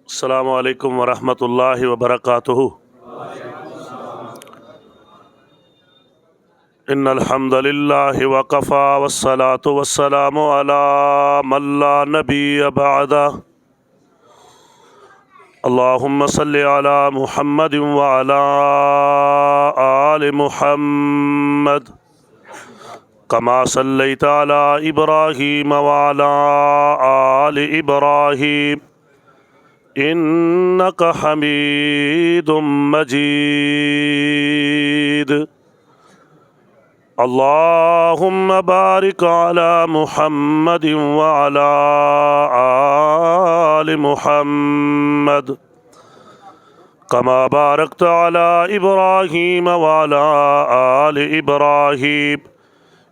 अस्सलामु अलैकुम वरहमतुल्लाहि वबरकातुहू। इन्नल हम्दुलिल्लाहि वकफ़ा वस्सलातु वस्सलामु अला मन ला नबिय्य बअदा। अल्लाहुम्मा सल्लि अला मुहम्मदिन व अला आलि मुहम्मद कमा सल्लैता अला इब्राहीम व अला आलि इब्राहीम इन्नका हमीदुम मजीद। अल्लाहुम्मा बारिक अला मुहम्मदिन व अला आलि मुहम्मद कमा बारकता अला इब्राहीम व अला आलि इब्राहीम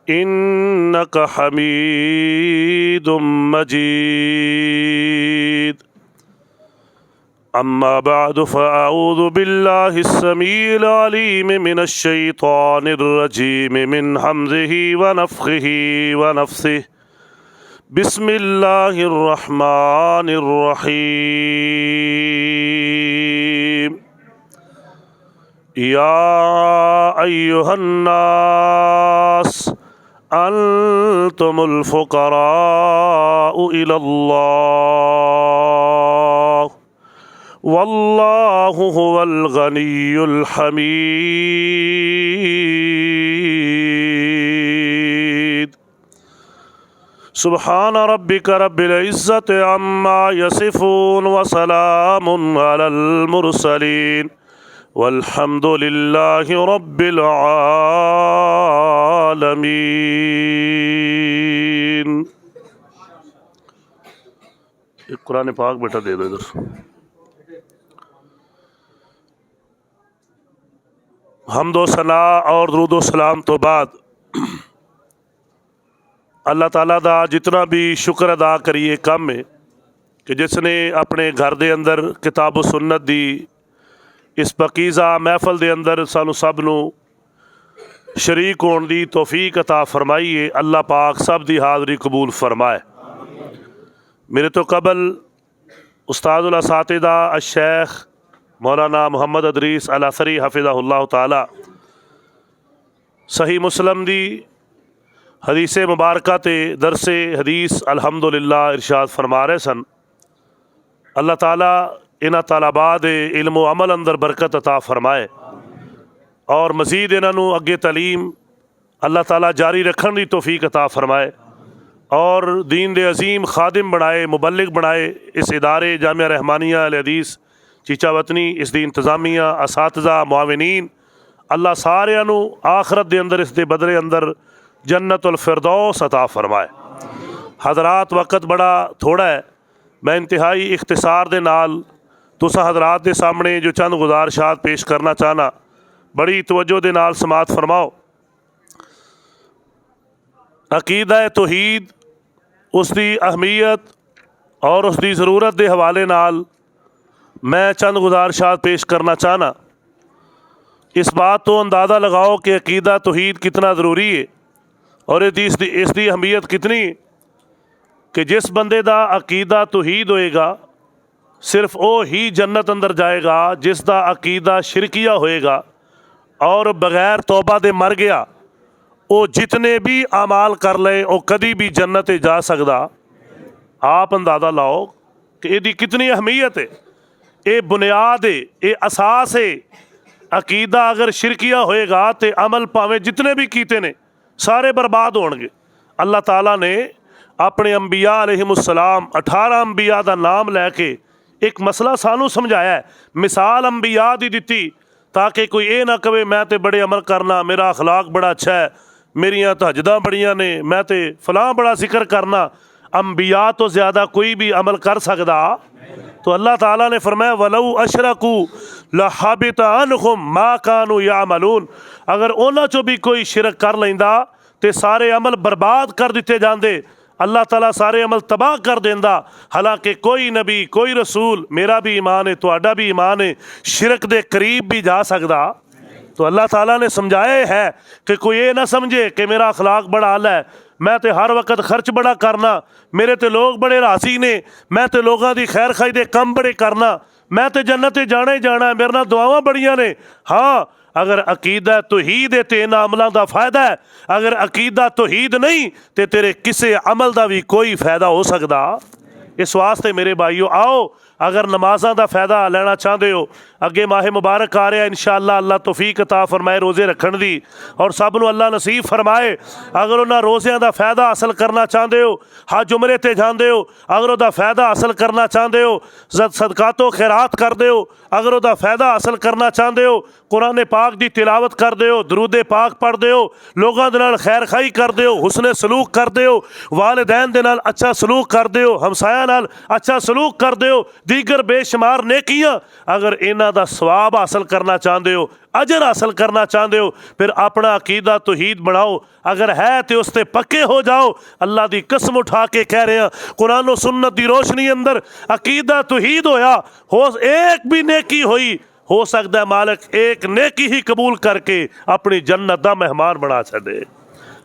इन्नका हमीदुम मजीद। अम्मा बअद फ़अऊज़ु बिल्लाहि अस्समीइल अलीम मिनश शैतानिर रजीम मिन हम्ज़िही व नफ़्ख़िही व नफ़्सिही। बिस्मिल्लाहिर रहमानिर रहीम। या अय्युहन नास अंतुमुल फ़ुक़राउ इलल्लाह वल्लाहु हुवल गनियुल हमीद। सुब्हान रब्बिका रब्बिल इज़्ज़ति अम्मा यसिफ़ून व सलामुन अलल मुरसलीन वल्हम्दुलिल्लाहि रब्बिल आलमीन। एक कुरान पाक बेटा दे दो इधर। हम्दो सना और दुरूदो सलाम तो बाद अल्लाह ताला दा जितना भी शुक्र अदा करिए कम है कि जिसने अपने घर दे अंदर किताब सुन्नत दी इस पकीज़ा महफल दे अंदर सानू सब नू शरीक होने दी तौफीक अता फरमाई है। अल्लाह पाक सब दी हाज़री कबूल फरमाए। मेरे तो कबल उस्तादुल असातिज़ा अश-शेख मौलाना मोहम्मद अदरीस अल असरी हफ़िज़हुल्लाह ताला सही मुस्लिम दी हदीस मुबारका ते दरसे हदीस अल्हम्दुलिल्लाह इरशाद फरमा रहे सन। अल्लाह ताला इन्हां तलबात दे इल्म व अमल अंदर बरकत अता फरमाए और मज़ीद इन्हां नू अगे तलीम अल्लाह ताला जारी रखने की तौफीक अता फरमाए और दीन दे अजीम खादिम बनाए, मुबल्लिग बनाए। इस इदारे जामिया रहमानिया अल हदीस चीचा वतनी इस दी इंतज़ामिया असातिज़ा मुआविनीन अल्लाह सारियां नू आखरत दे अंदर इस दे बदले अंदर जन्नतुल फिरदौस अता फरमाए। हज़रात वक़्त बड़ा थोड़ा है, मैं इंतहाई इख्तिसार दे नाल तुसां हज़रात दे सामने जो चंद गुजारिशात पेश करना चाहना, बड़ी तवज्जो दे नाल समात फरमाओ। अकीदा तौहीद उसकी अहमियत और उसकी ज़रूरत के हवाले नाल मैं चंद गुजारिशात पेश करना चाहना। इस बात तो अंदाज़ा लगाओ कि अकीदा तौहीद कितना ज़रूरी है और इसकी अहमियत कितनी है कि जिस बंदे का अकीदा तौहीद होएगा सिर्फ वो ही जन्नत अंदर जाएगा जिसका अकीदा शिरकिया होएगा और बगैर तौबा दे मर गया वो जितने भी अमाल कर ले वो कभी भी जन्नत जा सकता। आप अंदाज़ा लाओ कि इसकी कितनी अहमियत है। ये बुनियाद है, ये असास है। अकीदा अगर शिरकिया होएगा तो अमल भावें जितने भी कीते ने सारे बर्बाद होणगे। अल्लाह ताला ने अपने अंबिया अलैहिमुस्सलाम 18 अंबिया का नाम लैके एक मसला सानू समझाया है, मिसाल अंबिया दी दिती ताकि कोई ये ना कहे मैं तो बड़े अमल करना, मेरा अखलाक बड़ा अच्छा है, मेरिया तहजदा बड़िया ने, मैं तो फलां बड़ा जिक्र करना। अंबिया तो ज़्यादा कोई भी अमल कर सकता। तो अल्लाह ताला ने फरमाया वलऊ अशरकू लहबित अन्हुम मा कानू यामलून, अगर उन्हां चों भी कोई शिरक कर लैंदा तो सारे अमल बर्बाद कर दिते जाते। अल्लाह ताला सारे अमल तबाह कर देंदा। हालांकि कोई नबी कोई रसूल, मेरा भी ईमान है तुहाडा भी ईमान है, शिरक दे करीब भी जा सकदा। तो अल्लाह ताला ने समझाया है कि कोई ये ना समझे कि मेरा अखलाक बड़ा आला है, मैं तो हर वक्त खर्च बड़ा करना, मेरे तो लोग बड़े राजी ने, मैं तो लोगों की खैर खाई दे कम बड़े करना, मैं तो जन्नत जाना ही जाना, मेरे नाल दुआवां बड़ियां ने। हाँ, अगर अकीदा तौहीद है तो इन्हां अमलों का फ़ायदा है, अगर अकीदा तौहीद नहीं तो तेरे किसी अमल का भी कोई फ़ायदा हो सकता। इस वास्ते मेरे भाईओ आओ, अगर नमाज़ां का फ़ायदा लेना चाहते हो, अगे माह मुबारक आ रहा, इंशाअल्लाह अल्लाह तौफीक अता फरमाए रोज़े रखण दी, और सब नूं अल्लाह नसीब फरमाए। अगर उन्हां रोज़ियां का फ़ायदा हासिल करना चाहते हो, हज उमरे ते जांदे हो, अगर उहदा फ़ायदा हासिल करना चाहते हो, सदकातो खैरात करदे हो, अगर उहदा फ़ायदा हासिल करना चाहते हो, कुरान पाक की तिलावत करदे हो, दरूद पाक पढ़ते हो, लोगों के नाल खैर खाई करदे हो, हुस्ने सलूक करदे हो, वालिदैन दे नाल अच्छा सलूक करदे हो, हमसाया नाल अच्छा सलूक करदे हो, दीगर बेशुमार नेकियां, अगर इन्हां दा सवाब हासिल करना चाहते हो, अजर हासिल करना चाहते हो, फिर अपना अकीदा तौहीद बनाओ। अगर है तो उस ते पक्के हो जाओ। अल्लाह की कसम उठा के कह रहे हैं, कुरान और सुन्नत की रोशनी अंदर अकीदा तौहीद होया, हो एक भी नेकी हुई, हो सकता है मालिक एक नेकी ही कबूल करके अपनी जन्नत का मेहमान बना छे।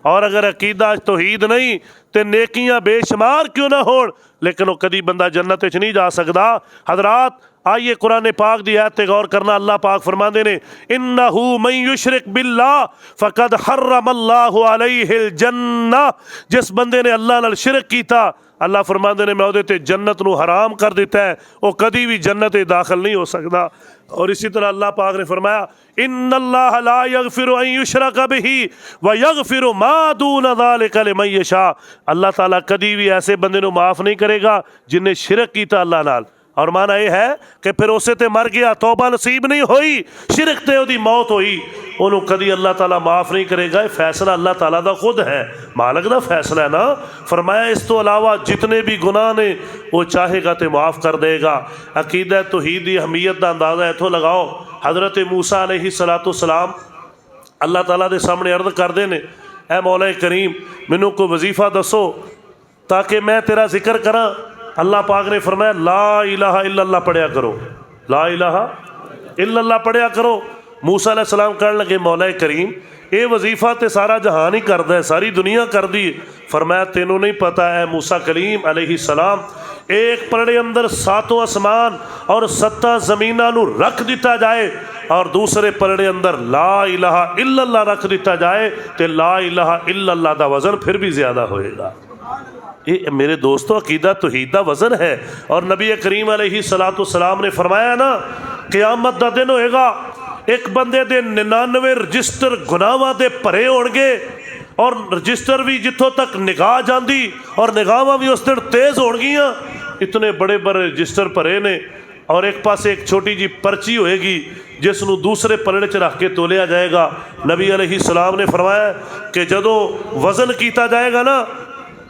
और अगर अकीदा तौहीद नहीं तो नेकियां बेशुमार क्यों ना हो, लेकिन वो कभी बंदा जन्नत च नहीं जा सकता। हजरात आइए कुरान पाक की आयत गौर करना। अल्लाह पाक फरमाते ने, इन्नहु मन युशरिक बिल्लाह फकद हर्रमल्लाहु अलैहिल जन्नह, जिस बंदे ने अल्लाह नाल शिरक कीता, अल्लाह फरमाते ने मैं उहदे ते जन्नत नूं हराम कर दिता है, वो कभी भी जन्नत दाखिल नहीं हो सकता। और इसी तरह अल्लाह पाक ने फरमाया, इन्नल्लाह ला यगफिरु अन युशरक बिही व यगफिरु मा दून ज़ालिका लिमन यशा। अल्लाह ताला कभी भी ऐसे बंदे नूं माफ़ नहीं करेगा जिन्हें शिरक कीता अल्लाह नाल। और माना यह है कि फिर उसे ते मर गया, तौबा नसीब नहीं हुई, शिरक ते उहदी मौत हुई, उन्होंने कभी अल्लाह ताला माफ़ नहीं करेगा। ये फैसला अल्लाह ताला दा खुद है, मालिक दा फैसला है ना। फरमाया इस तो अलावा जितने भी गुनाह ने वो चाहेगा तो माफ़ कर देगा। अकीदा तौहीद की अहमियत का अंदाज़ा इत्थों लगाओ। हज़रत मूसा अलैहिस्सलाम अल्लाह ताला के सामने अर्ज करते हैं, ऐ मौला करीम मैनू कोई वजीफा दसो ताकि मैं तेरा जिक्र करा। अल्लाह पाक ने फरमाया ला इलाहा इल्लल्लाह पढ़िया करो, ला इलाहा इल्लल्लाह पढ़िया करो। मूसा अलैहिस्सलाम कहने लगे, मौला करीम ये वजीफा तो सारा जहान ही करता है, सारी दुनिया कर दी। फरमाया तेनों नहीं पता है मूसा कलीम अलैहिस्सलाम, एक पलड़े अंदर 7 आसमान और 7 ज़मीना नू रख दिता जाए और दूसरे पलड़े अंदर ला इलाहा इल्लल्लाह रख दिता जाए तो ला इलाहा इल्लल्लाह का वज़न फिर भी ज़्यादा होएगा। ये मेरे दोस्तों अकीदा तौहीद का वज़न है। और नबी करीम अलैहिस्सलाम ने फरमाया ना, क़यामत का दिन होएगा, एक बंदे दे 99 रजिस्टर गुनाहां दे भरे होणगे और रजिस्टर भी जिथों तक निगाह जाती और निगाहां भी उस दिन तेज़ होणगियां। इतने बड़े बड़े रजिस्टर भरे ने और एक पास एक छोटी जी पर्ची होएगी जिसनों दूसरे पलड़े च रख के तोलिया जाएगा। नबी अलैहिस्सलाम ने फरमाया कि जदों वज़न किया जाएगा ना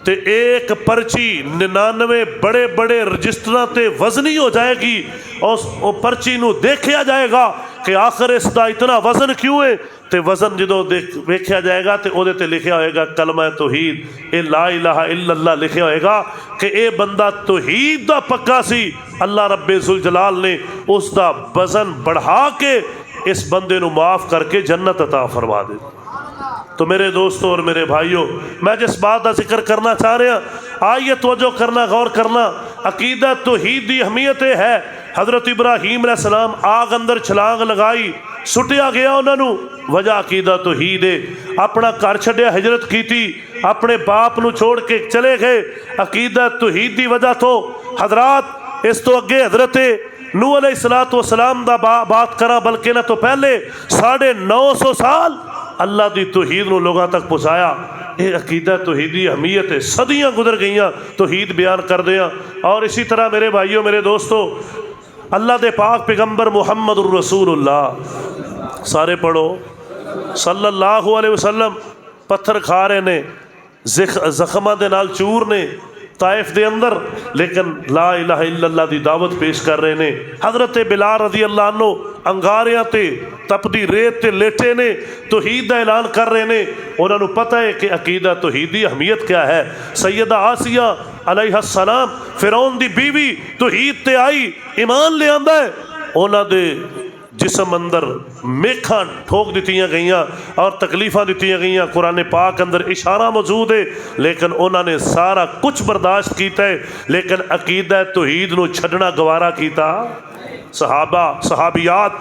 तो एक पर्ची 99 बड़े बड़े रजिस्टरां ते वजनी हो जाएगी और उस पर्ची नूं देखा जाएगा कि आखिर इसका इतना वजन क्यों है। तो वजन जो वेख्या जाएगा तो वो लिखा होएगा कलमा तौहीद, ये ला इलाहा इल्लल्लाह लिखा होएगा कि ये बंदा तौहीद दा पक्का सी। अल्लाह रब्बे जुल जलाल ने उसका वजन बढ़ा के इस बंदे नूं माफ़ करके जन्नत अता फरमा दे। तो मेरे दोस्तों और मेरे भाइयों, मैं जिस बात का जिक्र करना चाह रहा, आइए तवज्जो करना, गौर करना। अकीदा तौहीद की अहमियत है। हज़रत इब्राहीम अलैहिस्सलाम आग अंदर छलांग लगाई, सुटिया गया उन्होंने, वजह अकीदा तौहीद है। अपना घर छड्या, हिजरत की, अपने बाप नूं छोड़ के चले गए, अकीदा तौहीद की वजह तो। हजरात इस तो अगे हज़रत नूह अलैहिस्सलाम दा बात करा, बल्कि ना तो पहले 950 साल अल्लाह की तौहीद नूं लोगों तक पहुँचाया। ये अकीदा तौहीद की अहमियत है। सदियाँ गुजर गई तौहीद बयान करदे आ। और इसी तरह मेरे भाइयों मेरे दोस्तों, अल्लाह दे पाक पैगंबर मुहम्मदुर रसूलुल्लाह, सारे पढ़ो, सल्लल्लाहु अलैहि वसल्लम पत्थर खा रहे ने, जख्मां दे नाल चूर ने ताइफ दे अंदर, लेकिन ला इलाहा इल्लल्लाह दी दावत पेश कर रहे ने। हज़रत बिलाल रज़ी अल्लाह अन्हु अंगारियां ते तपदी रेत ते लेटे ने, तौहीद का ऐलान कर रहे ने। उन्होंने पता है कि अकीदा तौहीद की अहमियत क्या है। सैयदा आसिया अलैहिस्सलाम फिरौन दी बीवी तौहीद ते आई, ईमान ले आंदा है। उन्होंने जिसम अंदर मेखा ठोक दित्तियां गई और तकलीफ़ां दित्तियां गई। कुरान पाक अंदर इशारा मौजूद है, लेकिन उन्होंने सारा कुछ बर्दाश्त किया है, लेकिन अकीदा तौहीद नूं छड्डना गवारा किया। सहाबा सहाबियात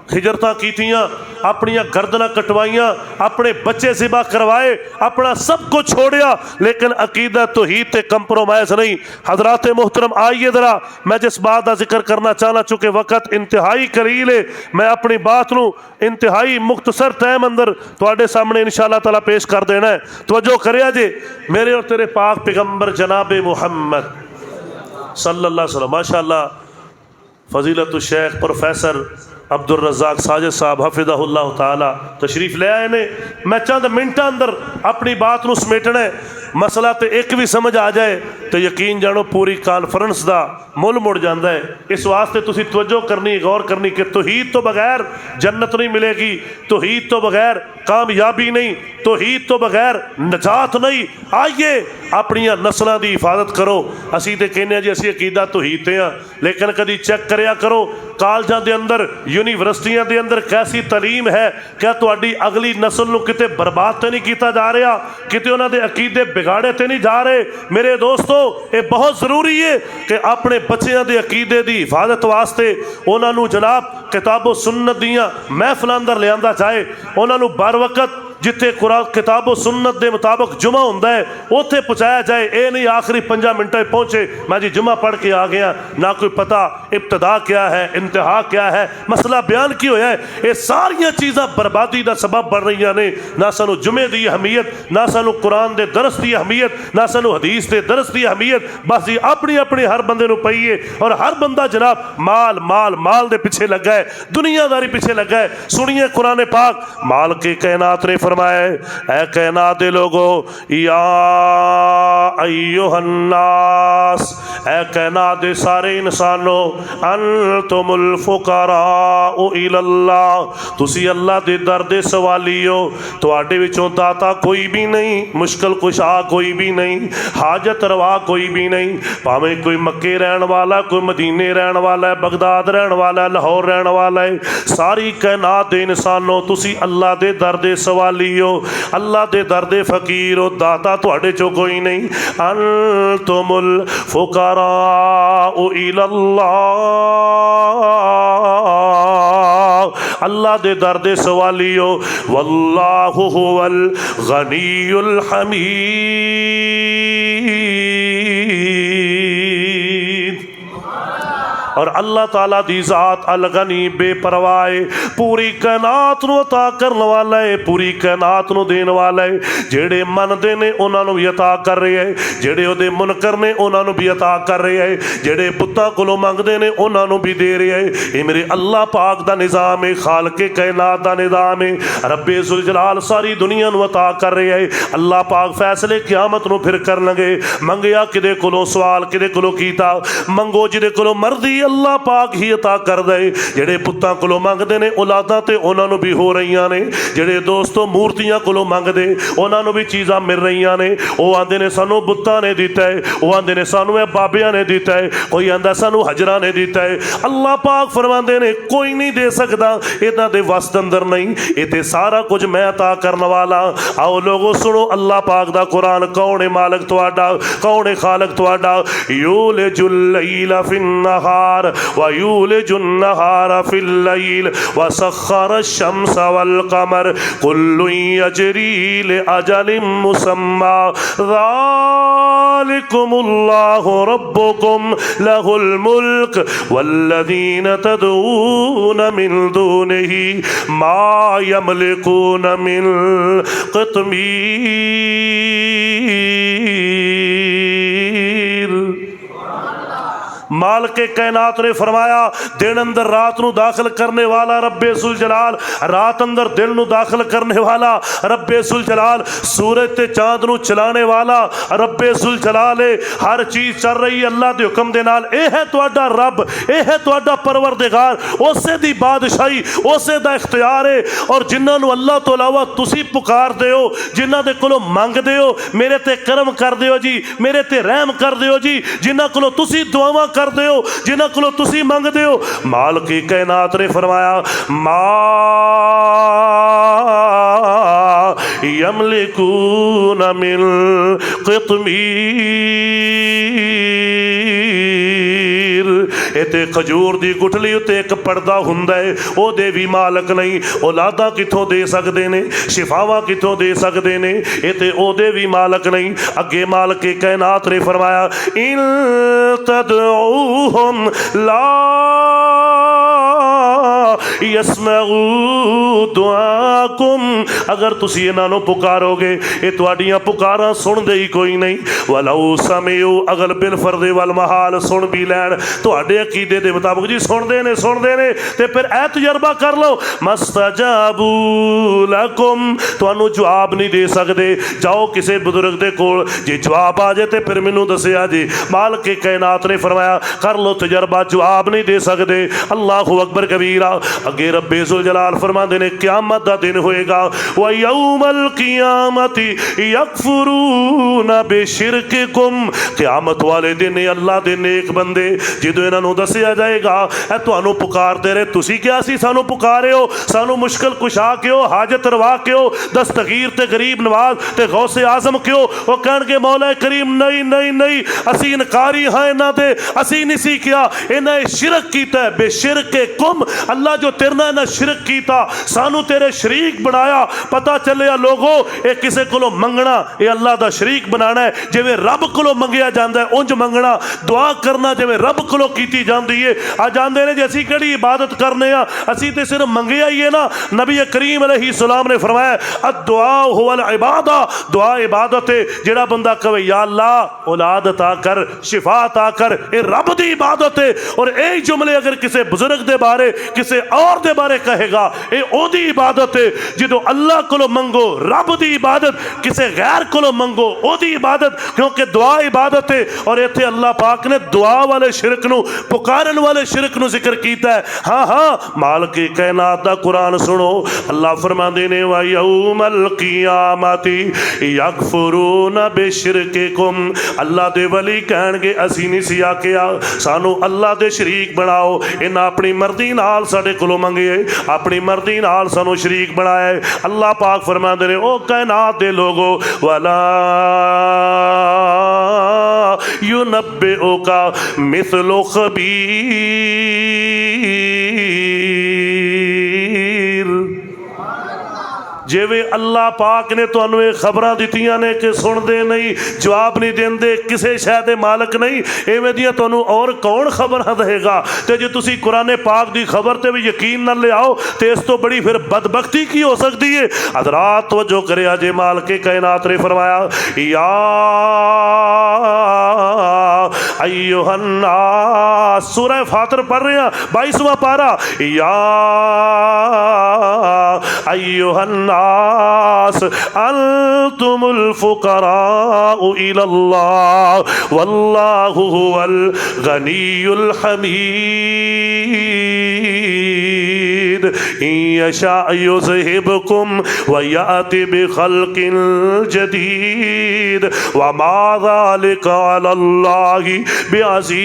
हिजरतां कीतियां, अपनियां गर्दनां कटवाइयां, अपने बच्चे ज़िबा करवाए, अपना सब कुछ छोड़िया, लेकिन अकीदा तौहीद ते कंप्रोमाइज़ नहीं। हजरात मोहतरम, आइए ज़रा मैं जिस बात का जिक्र करना चाहना, चूँकि वक़्त इंतहाई करील है, मैं अपनी बात नूं इंतहाई मुख्तसर टाइम अंदर तुहाडे सामने इंशाअल्लाह ताला पेश कर देना है। तवज्जो करिया जे, मेरे और तेरे पाक पैगंबर जनाब मुहम्मद सल्लल्लाहु अलैहि वसल्लम, माशाअल्लाह फजीलत शेख प्रोफेसर अब्दुल रज़ाक साजिद साहब हफिज़हुल्लाह ताला तशरीफ़ ले आए ने। मैं चंद मिनटा अंदर अपनी बात नूं समेटना है। मसला तो एक भी समझ आ जाए तो यकीन जानो पूरी कॉन्फ्रेंस का मुल मुड़ जाता है। इस वास्ते तुसी तवज्जो करनी, गौर करनी कि तौहीद तो बगैर जन्नत नहीं मिलेगी, तौहीद तो बगैर कामयाबी नहीं, तौहीद तो बगैर नजात नहीं। आइए अपनियां नस्लों की हिफाजत करो। असी तो कहने जी असी अकीदा तौहीद ते हाँ, लेकिन कभी चेक करिया करो कॉलेजों के अंदर, यूनिवर्सिटियों के अंदर कैसी तलीम है। क्या तुहाडी अगली नस्ल नूं किते बर्बाद तो नहीं किया जा रहा, किते उन्होंने अकीदे बिगाड़े तो नहीं जा रहे। मेरे दोस्तों, ये बहुत ज़रूरी है कि अपने बच्चों के अकीदे की हिफाजत वास्ते उन्होंने जनाब किताबो सुन्नत दियाँ महफिलों अंदर लिया जाए। उन्होंने बर वक़्त जिथे कुरान किताबो सुन्नत के मुताबिक जुमा होंदा है उत्थे पहुँचाया जाए। ये नहीं आखिरी 5 मिनटों में पहुँचे, मैं जी जुमा पढ़ के आ गया, ना कोई पता इब्तदा क्या है, इंतहा क्या है, मसला बयान की होया है। ये सारिया चीज़ां बर्बादी का सबब बन रही ने। ना सानू जुमे की अहमियत, ना सानू कुरान के दरस की अहमियत, ना सानू हदीस के दरस की अहमियत। बस जी अपनी अपनी हर बंदे नू पई है, और हर बंदा जनाब माल माल माल के पिछे लगा है, दुनियादारी पिछे लगा है। सुनिए कुरान पाक, माल के कायनात ने फरमाए, ऐ कायनात दे लोगो, या अय्युहन्नास, ऐ कायनात दे सारे इंसानों, अंतुमुल फुकराउ इलल्लाह, तुसी अल्लाह दे दर दे सवाली हो। तुहाडे विचों दाता कोई भी नहीं, मुश्किल कुशा कोई भी नहीं, हाजत रवा कोई भी नहीं। भावें कोई मक्के रहन वाला, कोई मदीने रहन वाला है, बगदाद रहन वाला है, लाहौर रहन वाला है, सारी कायनात दे इंसानों तुसी अल्लाह दे दर दे सवाली हो, अल्लाह दे दर दे फकीर हो। दाता तुहाडे चो कोई नहीं। अंतुमुल फुकराउ इलल्लाह, अल्लाह दे दर दे सवाली हो। वल्लाहु हुवल गनीयुल हमीद, और अल्लाह ताला दी ज़ात अलगनी बेपरवाह, पूरी कायनात नूं अता करने वाला है, पूरी कायनात नूं देने वाला है। जेड़े मनदे ने उन्होंने भी अता कर रहे हैं, जेड़े उहदे मुनकर ने उन्होंने भी अता कर रहे हैं, जेड़े पुत्तां कोलों मंगदे ने उन्होंने भी दे रहे हैं। ये मेरे अल्लाह पाक दा निज़ाम है, खालके कायनात दा निज़ाम है। रब्बे जुल जलाल सारी दुनिया नूं अता कर रहे हैं। अल्लाह पाक फैसले क़यामत नूं फिर करनगे। मंगया किदे कोलों, सवाल किदे कोलों कीता, मंगो जिदे कोलों मर्दी अल्लाह पाक ही अता कर दे। जेड़े पुत्तां कोलों मंगदे ने औलादां ते उन्होंने भी हो रही ने, जेड़े दोस्तों मूर्तियां कोलों मंगदे उन्होंने भी चीज़ां मिल रही ने। वो आंदे ने सानू बुत्तां ने दिता है, वो आंदे ने सानू बाबियां ने दिता है, कोई आंदा सानू हजरा ने दिता है। अल्लाह पाक फरमांदे ने कोई नहीं दे सकता, इन्हां दे वस दे अंदर नहीं, इत्थे सारा कुछ मैं अता करने वाला। आओ लोगो सुनो अल्लाह पाक दा कुरान, कौन है मालिक तुहाडा, कौन है खालिक तुहाडा। यूलिजुल लैला फिन्नहार वयूलिजुन नहारा फिल लैल वसख्खर अश-शम्स वल कमर कुल्लुन यजरी लिअजलिन मुसम्मा ज़ालिकुमुल्लाहु रब्बुकुम लहुल मुल्क वल्लज़ीना तदऊन मिन दूनिही मा यमलिकून मिन क़ित्मीर। मालिक कायनात ने फरमाया दिन अंदर रात नू दाखिल करने वाला रब्बे सुल जलाल, रात अंदर दिन नू दाखिल करने वाला रब्बे सुल जलाल, सूरज ते चांद नू चलाने वाला रब्बे सुल जलाल है। हर चीज़ चल रही है अल्लाह के हुक्म दे नाल। यह है तुहाडा रब, यह है तुहाडा परवरदिगार, उसे दी बादशाही, उसे दा इख्तियार है। और जिन्हां नू अल्लाह तो इलावा तुसी पुकारदे हो, जिन्हां दे कोलों मंगदे हो, मेरे ते करम कर दिओ जी, मेरे ते रहम कर दिओ जी, जिन्हां कोलों तुसी दुआवां करदे हो, जिन्हां कोलों तुसी मंगदे हो, मालिक कायनात ने फरमाया मा यमलिकून मिन क़ित्मीर। इते खजूर दी गुठली उत्ते एक पर्दा हुंदा है, ओहदे भी मालक नहीं। औलादा कित्थों दे सकदे ने, शिफावां कित्थों दे सकदे ने, इते ओहदे भी मालक नहीं। अगे मालिक कायनात ने फरमाया इन तदऊहुम ला यसमऊ दुआकुम, अगर तुसी इन्हां नूं पुकारोगे ये तुहाडियां पुकारां सुनदे ही कोई नहीं। वलऊ समिऊ, अगर बिल फर्दे वल महाल सुन भी लैन, तुहाडे अकीदे दे मुताबिक जी सुनदे ने ते फिर ऐ तजर्बा कर लो मस्तजाबू लकुम, तुहानूं जवाब नहीं दे सकदे। जाओ किसी बुजुर्ग दे कोल, जे जवाब आ जाए तो फिर मैनूं दसिया जी। मालिक कायनात ने फरमाया कर लो तजर्बा, जवाब नहीं दे सकदे। अल्लाहु अकबर कबीरा। अगे रब्बे जुल जलाल फरमाते ने क़यामत दा दिन होएगा, व यौमल क़ियामति यकफुरूना बिशिरकिकुम, क़यामत वाले दिन अल्लाह दे नेक बंदे जिदों इन्हां नूं दसिया जाएगा ऐ तुहानूं पुकारदे रहे, तुसी क्या सी सानूं पुकारे हो, सानूं मुश्किल कुशा के हो, हाजत रवा के हो, दस्तगीर ते गरीब नवाज ते गौसे आजम क्यों? वो कहणगे मौला करीम नहीं नहीं नहीं, असी इनकारी हाँ इन्हां दे, असी नहीं सी किया, इन्हां शिरक कीता है। बेशिरके कुम, अल्लाह जो तेरे नाल इन्हां शिरक कीता, सानू तेरे शरीक बनाया। पता चलिया लोगो ये किसी को मंगना ये अल्लाह का शरीक बनाना है। जिवें रब को मंगिया जाता है उंज मंगना, दुआ करना जिवें रब को की जाती है। आ जाते हैं जी असी किहड़ी इबादत करने आ, असी तो सिर्फ मंगिया ही है ना। नबी करीम अलैहिस्सलाम ने फरमाया अद्दुआ हुवल इबादा, दुआ इबादत है। जिहड़ा बंदा कहे या अल्लाह औलाद अता कर, शिफा अता कर, ये रब की इबादत है। और यही जुमले अगर किसी बुजुर्ग के बारे किसी और दे बारे कहेगा ये ओदी इबादत है। जो अल्लाह को मंगो रब की इबादत, किसी गैर को मंगो ओदी इबादत, क्योंकि दुआ इबादत है। और इत्थे अल्लाह पाक ने दुआ वाले शिरक नूं, पुकारन वाले शिरक नूं जिक्र कीता है। हाँ हाँ, मालिक कायनात दा कुरान सुनो, अल्लाह फरमांदे ने व यौमल क़ियामति यकफुरूना बिशिरकिकुम, अल्लाह दे वली कहणगे असी नहीं सी आखिया सानू अल्लाह दे शरीक बनाओ, इन्हां अपनी मर्जी नाल साडे कोलों मंगे, अपनी मर्जी नाल सानू शरीक बनाया है। अल्लाह पाक फरमांदे ने ओ कायनात दे लोगो वला युनब्बिउका मिस्लु खबीर। जिवें अल्लाह पाक ने तुहानूं ये खबरां दित्तियां ने कि सुनदे नहीं, जवाब नहीं देंदे, किसी शै दे मालक नहीं, इवें दियां तुहानूं और कौन खबरां देगा? ते जे तुसीं कुरान पाक दी खबर ते भी यकीन न लियाओ तो इस तो बड़ी फिर बदबख्ती की हो सकती है। हज़रात तवज्जो करिया जे, मालिक कायनात ने फरमाया या अय्युहन्नास, सूरह फातिर पढ़ रहे हैं 22वां पारा, या अय्युहन्नास अंतुमुल फुकराउ इलल्लाह वल्लाहु हुवल गनियुल हमीद। यशा युज़हिबकुम व याति बिखल्किन जदीद व मा ज़ालिका अलल्लाहि बिअज़ीज़।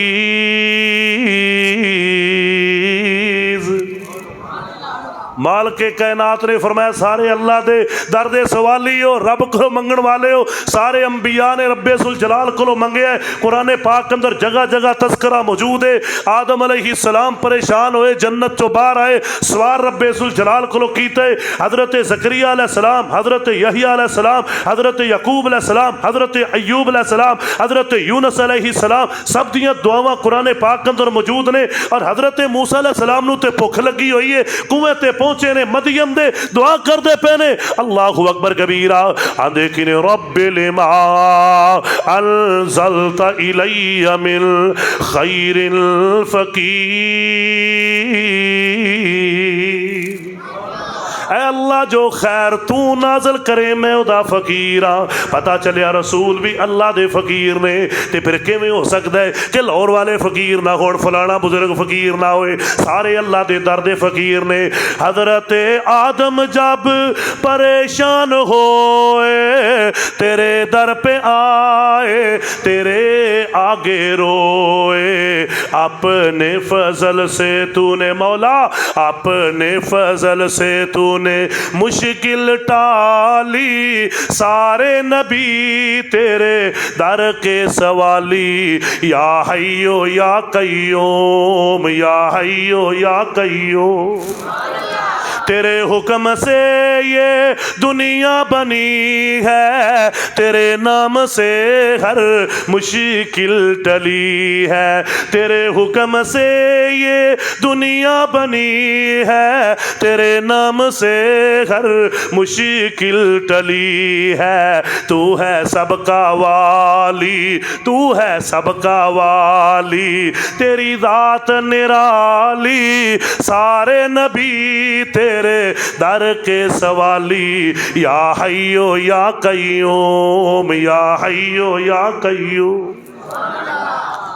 मालिक कायनात ने फरमाया सारे अल्लाह दे दर दे सवाली हो, रब को मंगण वाले हो। सारे अंबिया ने रब्बे सुल जलाल को मंगे है। कुरान पाक के अंदर जगह जगह तस्करा मौजूद है। आदम अलैहिस्सलाम परेशान होए, जन्नत चो बाहर आए, सवार रब्बे सुल जलाल को कीते। हजरत ज़करिया अलैहिस्सलाम, हजरत यहया अलैहिस्सलाम, हजरत यकूब अलैहिस्सलाम, हजरत अय्यूब अलैहिस्सलाम, हजरत यूनुस अलैहिस्सलाम, सब दियां दुआवां कुरान पाक के अंदर मौजूद ने। और हजरत मूसा अलैहिस्सलाम नूं ते भुख लगी हुई है, कुएं ते पहुंचे ने मदियन दे दुआ करते पे ने अल्लाहु अकबर कबीरा आंदे कि ने रब्बिल मा अनज़लता इलैया मिन खैरिल फ़कीर। ऐ अल्लाह जो खैर तू नाजल करे मैं उदा फकीर हाँ। पता चलिया रसूल भी अल्लाह दे फकीर ने ते फिर किवें हो सकता है कि लाहौर वाले फकीर ना हो, फलाना बुजुर्ग फकीर ना होए, सारे अल्लाह दे दर दे फकीर ने। हजरत आदम जब परेशान होए तेरे दर पे आए, तेरे आगे रोए, अपने फजल से तूने मौला, अपने फजल से तूने मुश्किल टाली, सारे नबी तेरे दर के सवाली। या हय्यो या कय्यूम, या हय्यो या कय्यूम, तेरे हुक्म से ये दुनिया बनी है, तेरे नाम से हर मुश्किल टली है, तेरे हुक्म से ये दुनिया बनी है, तेरे नाम से हर मुश्किल टली है। तू है सबका वाली, तू है सबका वाली, तेरी जात निराली, सारे नबी तेरे दर के सवाली। या हय्यो या कय्यूम, या हय्यो या कय्यूम।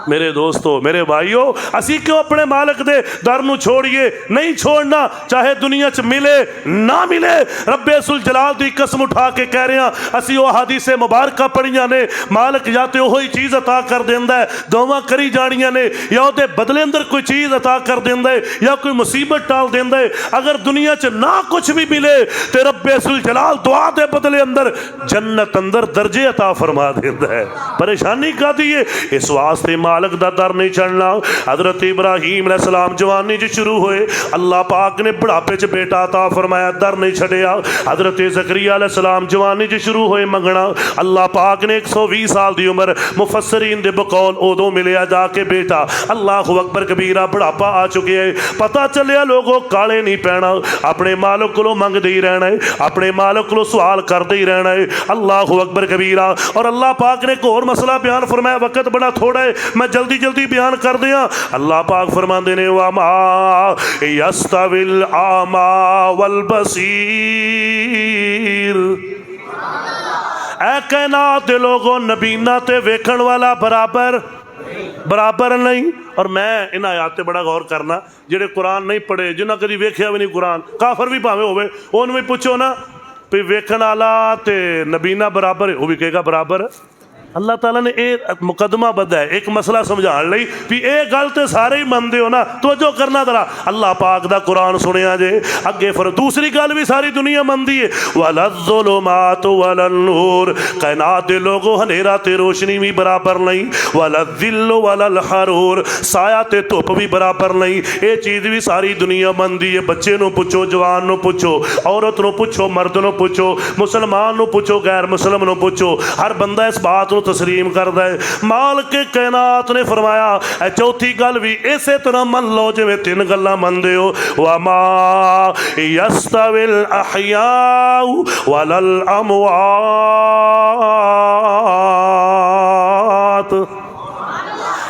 मेरे दोस्तों मेरे भाइयों, असी क्यों अपने मालिक दे दर नूं छोड़िए? नहीं छोड़ना, चाहे दुनिया च मिले ना मिले। रब्बे सुल जलाल दी कसम उठा के कह रहे हैं, असी वो हदीसे मुबारका पढ़ियां ने, मालिक या तो वही चीज़ अता कर देंदा है, दुआवां करी जानियां ने, या उहदे बदले अंदर कोई चीज़ अता कर देंदा है, या कोई मुसीबत टाल देंदा है। अगर दुनिया च ना कुछ भी मिले तो रब्बे सुल जलाल दुआ दे बदले अंदर जन्नत अंदर दर्जे अता फरमा देंदा है। परेशानी का दी है, इस वास्ते मालिक दा दर नहीं चढ़ना। हजरत इब्राहीम अलैहिस्सलाम जवानी च शुरू होए, अल्लाह पाक ने बुढ़ापे च बेटा अता फरमाया, दर नहीं छड़िया। हजरत ज़करिया अलैहिस्सलाम जवानी च शुरू होए मंगना, अल्लाह पाक ने 120 साल की उम्र मुफस्सरीन दे बकौल उदों मिलिया जाके बेटा। अल्लाहु अकबर कबीरा, बुढ़ापा आ चुके है। पता चलिया लोगों काले नहीं पैना, अपने मालिक को मंगते ही रहना है, अपने मालिक को सवाल करते ही रहना है। अल्लाहु अकबर कबीरा। और अल्लाह पाक ने एक और मसला बयान फरमाया, वक्त बड़ा थोड़ा है, मैं जल्दी जल्दी बयान कर दिया। अल्लाह पाक फरमाते ने वमा यस्तविल आमा वल बसीर, ऐ कायनात दे लोगों, नबीना ते वेखण वाला बराबर बराबर नहीं। और मैं इन आयात ते बड़ा गौर करना, जेडे कुरान नहीं पढ़े, जिन्हें कभी वेख्या भी नहीं कुरान, काफर भी भावें होवे, उन्हें भी पुछो ना भी वेखण वाला ते नबीना बराबर है, वो भी कहेगा बराबर। अल्लाह ताला ने यह मुकदमा बदा है एक मसला समझाने लई भी ये गल तो सारे ही मनते हो ना, तवज्जो करना जरा। अल्लाह पाक दा कुरान सुनिया जे अगे, फिर दूसरी गल भी सारी दुनिया मनती है, वलज़्ज़ुलुमातु वलन-नूर, कायनात दे लोगों हनेरा ते रोशनी भी बराबर नहीं, वलज़्ज़िल्लु वलल-हरूर, साया ते धुप भी बराबर नहीं। ये चीज़ भी सारी दुनिया मनती है। बच्चे नूं पुछो, जवान नूं पुछो, औरत नूं पुछो, मर्द नूं पुछो, मुसलमान नूं पुछो, गैर मुसलमान नूं पुछो, हर बंदा इस बात नूं तस्लीम करता है। मालिक कायनात ने फरमाया चौथी गल भी इसे तरह मन लो जिवें तीन गल्लां मनदे हो, वमा यस्तविल अहयाउ वलल अमवात,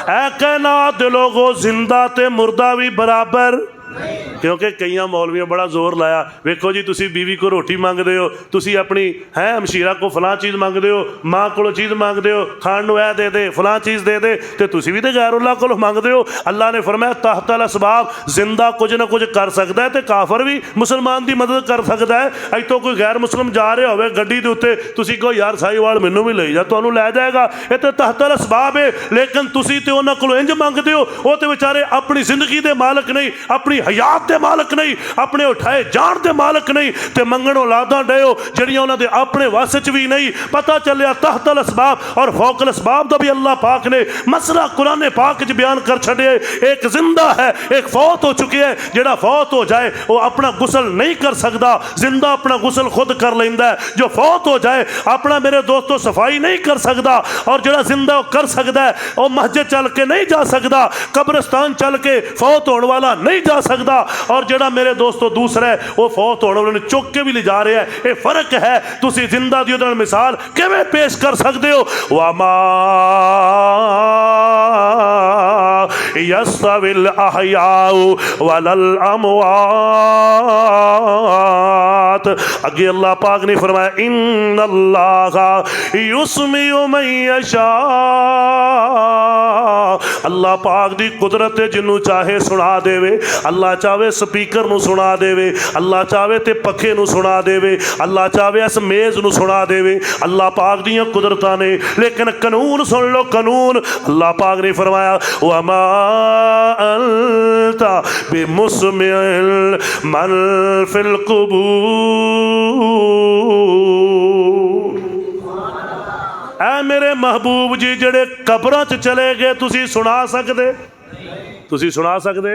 ऐ कायनात दे लोगों, जिंदा ते मुर्दा भी बराबर। क्योंकि कई मौलवियों बड़ा जोर लाया, वेखो जी तुसी बीवी को रोटी मंगते हो, तुसी अपनी है हमशीरा को फलां चीज़ मंगते हो, माँ को चीज़ मंगते हो, खाण नूं दे दे, फलां चीज़ दे दे, तो तुसी भी तो गैरुल्लाह को मंगते हो। अल्लाह ने फरमाया तहतल असबाब, जिंदा कुछ ना कुछ कर सकता है, तो काफर भी मुसलमान की मदद कर सकता है। अज तो कोई गैर मुस्लिम जा रहा हो गड्डी के उत्ते, तुसी कहो यार साहीवाल मैनू भी ले जा, तुहानू लै जाएगा, ये तो तहतल असबाब है। लेकिन तुसी तो उन्हां कोलों इंज मंगते हो, वो तो बेचारे अपनी जिंदगी के मालिक नहीं, अपनी हयात के मालिक नहीं, अपने उठाए जान के मालिक नहीं, तो मंगण औलादा डे हो जिहड़ियां उन्हां दे अपने वस च भी नहीं। पता चलिया तहतल असबाब और फौकल असबाब का भी अल्लाह पाक ने मसला कुरान पाक च बयान कर छड़े। एक जिंदा है, एक फौत हो चुकी है। जिहड़ा फौत हो जाए वो अपना गुसल नहीं कर सकता, जिंदा अपना गुसल खुद कर लेंदा है। जो फौत हो जाए अपना मेरे दोस्तों सफाई नहीं कर सकता, और जिहड़ा जिंदा कर सकता है वो मस्जिद चल के नहीं जा सकता, कब्रिस्तान चल के फौत होने वाला नहीं जा सकता। और जिहड़ा मेरे दोस्तों दूसरा है वो फौत होने वाले चुक के भी ले जा रहा है। ये फर्क है। तुसी जिंदा दी उहदे नाल मिसाल किवें पेश कर सकते हो? वमा यस्तविल अहयाउ वलल अमवात। अगे अल्लाह पाक ने फरमाया इन्नल्लाहा युस्मिउ मन यशा। अल्लाह पाक दी कुदरत है, जिन्हों चाहे सुना देवे। अल्लाह चाहे स्पीकर नूं सुना देवे, अल्लाह चाहे तो पखे नूं सुना देवे, अल्लाह चाहे इस मेज़ नूं सुना देवे। अल्लाह पाक दियां कुदरतां ने। लेकिन कानून सुन लो, कानून अल्लाह पाक ने फरमाया वमा अंता बिमुस्मिल मन फिल कुबूर। ऐ मेरे महबूब जी जेड़े कब्रां च चले गए तुसी सुना सकदे? तुसी सुना सकदे?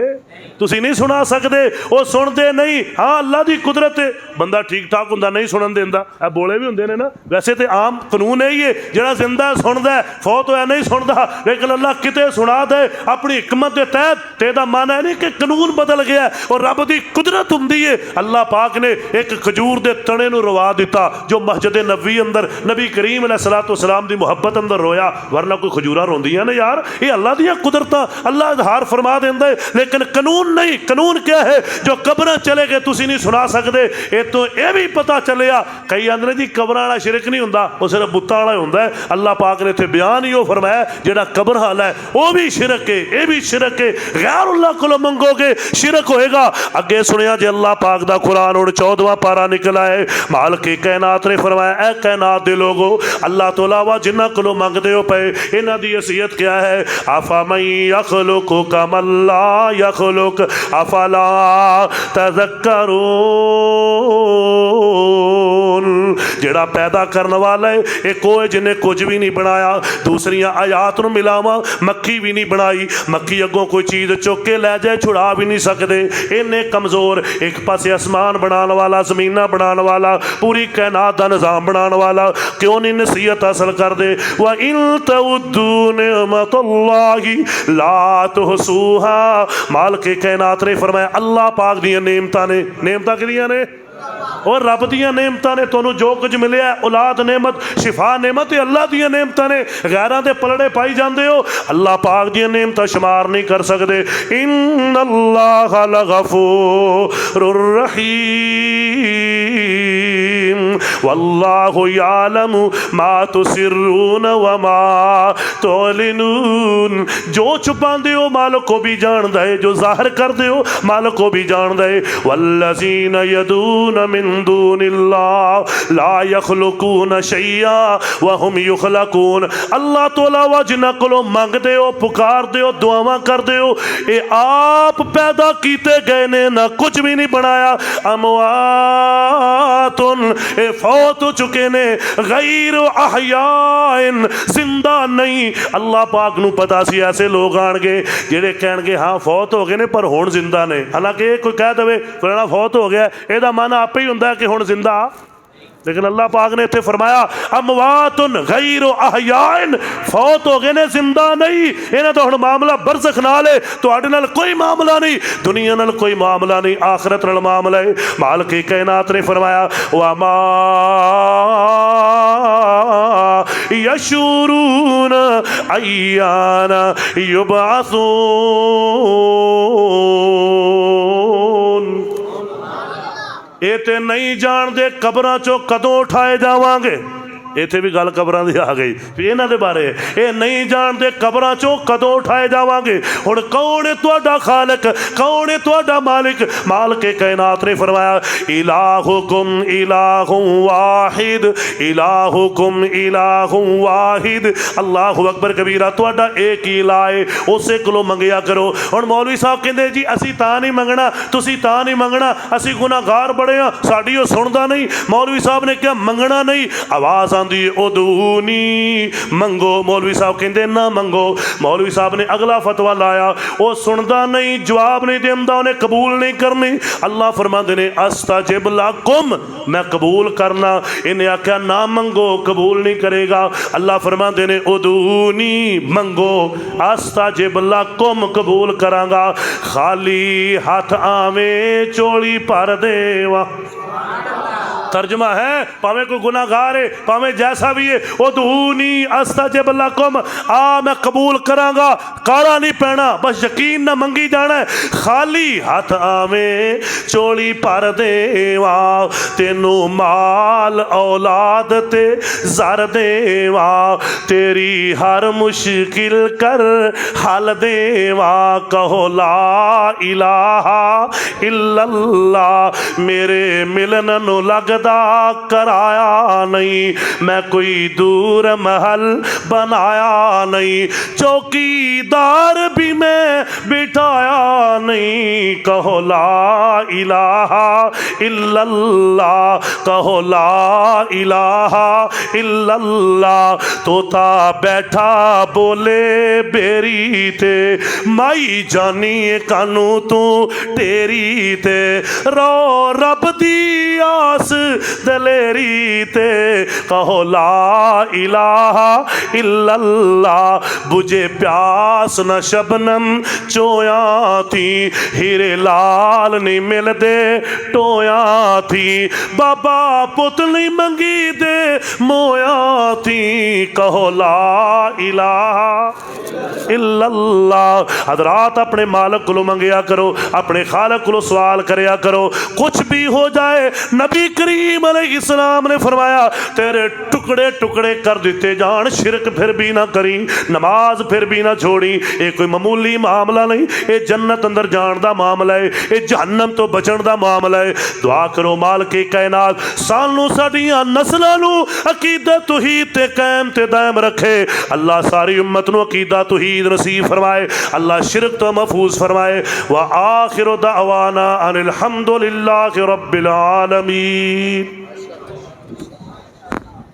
तुसी नहीं सुना सकदे। वो सुनते नहीं। हाँ अल्लाह की कुदरत है, बंदा ठीक ठाक होंदा नहीं सुनन देंदा। ए बोले भी होंदे ने ना। वैसे तो आम कानून यही है, जिहड़ा जिंदा सुनदा है फौत होया नहीं सुनदा। लेकिन अल्लाह किते सुना दे अपनी हिकमत के तहत, तो यह माना है नहीं कि कानून बदल गया और रब की कुदरत होंदी है। अल्लाह पाक ने एक खजूर के तने नूं रवा दिता जो मस्जिद नबी अंदर नबी करीम अलैहिस्सलाम दी मुहब्बत अंदर रोया, वरना कोई खजूरा रोंदियां ने यार। ये अल्लाह दियां कुदरतां, अल्लाह इजहार फरमा देंदा है। लेकिन कानून नहीं। कानून क्या है? जो कब्रां चले गए तुसी नहीं सुना सकते। ये तो यह भी पता चलिया, कई आंदे जी कब्रां वाला शिरक नहीं हुंदा, वो सिर्फ बुत्तां वाला हुंदा है। अल्लाह पाक ने इत्थे बयान ही वो फरमाया जिहड़ा कब्र हाल है वो भी शिरक है, ये भी शिरक है। गैरुल्लाह कोलों मंगोगे शिरक होएगा। अगे सुनिया जे अल्लाह पाक दा कुरान हुण 14वां पारा निकला है। मालिक कायनात ने फरमाया ऐ कायनात दे लोगो, अल्लाह तो इलावा जिन्हां कोलों मंगदे हो पे इन्हां दी हैसियत क्या है? आफामन यखलुकु कमल्ला यखलुक अफला तज़क्करून। जिहड़ा पैदा करने वाला है एक वो है जिन्हें कुछ भी नहीं बनाया। दूसरियां आयात नूं मिलावा, मक्खी भी नहीं बनाई। मक्खी अगों कोई चीज़ चुक के लै जाए छुड़ा भी नहीं सकते, इन्ने कमज़ोर। एक पासे आसमान बनाने वाला, ज़मीना बनाने वाला, पूरी कायनात का निज़ाम बनाने वाला, क्यों नहीं नसीहत हासिल करते? व इन तउद्दू निअमतुल्लाहि ला तुहसूहा। मालिक कायनात ने फरमाया अल्लाह पाक दियां नेमतां ने। नेमतां किहदियां ने? और रब दियां नेमतां ने। तुहानूं जो कुछ मिलिया औलाद नेमत, शिफा नेमत, अल्लाह दियां नेमतां ने। गैरां दे पलड़े पाई जांदे हो, अल्लाह पाक दियां नेमतां शुमार नहीं कर सकदे। इन्नल्लाहा लगफूरुर रहीम वल्लाहु यालमु मा तुसिर्रून व मा तुलिनून। जो छुपांदे हो मालिक को भी जानदा है, जो जाहिर करदे हो मालिक को भी जानदा है। वल्लज़ीना यदून मिन दूनिल्लाह ला यखलुकून शैया व हुम युखलकून। अल्लाह तो अलावा जिन्हां कोलों मंगदे हो, पुकारदे हो, दुआवां करदे हो, ये आप पैदा कीते गए ने, ना कुछ भी नहीं बनाया। अमवातुन, ये फौत हो चुके ने। गैर अहयाइन, जिंदा नहीं। अल्लाह पाक नूं पता सी ऐसे लोग आणगे जिहड़े कहणगे हाँ फौत हो गए ने पर हुण जिंदा ने। हालांकि कोई कह देवे फलाना फौत हो गया, ਇਹਦਾ ਮਨ आपे ही हुंदा कि हुण जिंदा। लेकिन अल्लाह पाक ने इत्थे फरमाया अमवातुन गैर अहयाइन, फौत हो गए ने, जिंदा नहीं। इन्हां दा हुण मामला बरज़ख नाल है, तुहाडे नाल कोई मामला नहीं, दुनिया नाल कोई मामला नहीं, आखिरत नाल मामला है। मालिक कायनात ने फरमाया वमा यशूरून अय्याना युबअसून। ये तो नहीं जानते कब्रां चों कदों उठाए जावांगे। इत्थे भी गल कब्रां दी आ गई, इन्हां दे बारे ये नहीं जानते कब्रां चों कदों उठाए जावांगे। हुण कौन है तुहाडा खालिक, कौन है तुहाडा मालिक? मालिक कायनात ने फरमाया इलाहुकुम इलाहुम वाहिद, इलाहुकुम इलाहुम वाहिद। अल्लाहु अकबर कबीरा। तुहाडा एक ही इलाह है, उसे कोलों मंगिया करो। हुण मौलवी साहब कहंदे जी असीं तां नहीं मंगना, तुसीं तां नहीं मंगना, असीं गुनाहगार बड़े हां, साडी ओह सुणदा नहीं। मौलवी साहब ने कहा मंगना नहीं, आवाज़ फरमांदी उदूनी मंगो। मौलवी साहब कहते ना मंगो। मौलवी साहब ने अगला फतवा लाया, वो सुनता नहीं, जवाब नहीं देता, उन्हें कबूल नहीं करनी। अल्लाह फरमाते ने अस्ताजिब लकुम, मैं कबूल करना। इन्हें आख्या ना मंगो, कबूल नहीं करेगा। अल्लाह फरमाते ने उदूनी मंगो, अस्ताजिब लकुम, कबूल करांगा। खाली हाथ आवे चोली भर देवा। तर्जमा है, भावें कोई गुनाहगार है, भावें जैसा भी है, उदूनी अस्ताजिब लकुम, आ मैं कबूल करांगा, काला नहीं पैना, बस यकीन ना मंगी जाना है। खाली हाथ आवे चोली भर देवा, तेनू माल औलाद ते जर देवा, तेरी हर मुश्किल कर हल देवा। कहो ला इलाहा इल्लल्लाह, मेरे मिलन नू लग कराया नहीं, मैं कोई दूर महल बनाया नहीं, चौकीदार भी मैं बिठाया नहीं। कहो ला इलाहा इल्लल्लाह, कहो ला इलाहा इल्लल्लाह। तोता बैठा बोले बेरी ते, माई जानी कानू तू टेरी ते, रो रब दी आस दलेरी ते। कहो ला इलाहा इल्लल्लाह, बुझे प्यास न शबनम चोया थी, हीरे लाल नहीं मिलदे टोया थी, बाबा पुत नहीं मंगी दे मोया थी। कहो ला इलाहा इल्लल्लाह। हजरात अपने मालिक को मंगया करो, अपने खालिक को सवाल करया करो। कुछ भी हो जाए, नबी करीम अलैहिस्सलाम ने फरमाया तेरे टुकड़े टुकड़े कर दिते जान, शिरक फिर भी ना करी, नमाज फिर भी ना छोड़ी। ये कोई मामूली मामला नहीं, ये जन्नत अंदर जान दा मामला है, ये जहन्नम तो बचन दा मामला है। दुआ करो मालिक कायनात सानू साडियां नस्लां नू अकीदत तौहीद ते कायम ते दायम रखे। अल्लाह सारी उम्मत नू अकीदा तौहीद नसीब फरमाए, अल्लाह शिरक तो महफूज फरमाए। व आखिरु दावाना अनिल हम्दुलिल्लाहि रब्बिल आलमीन।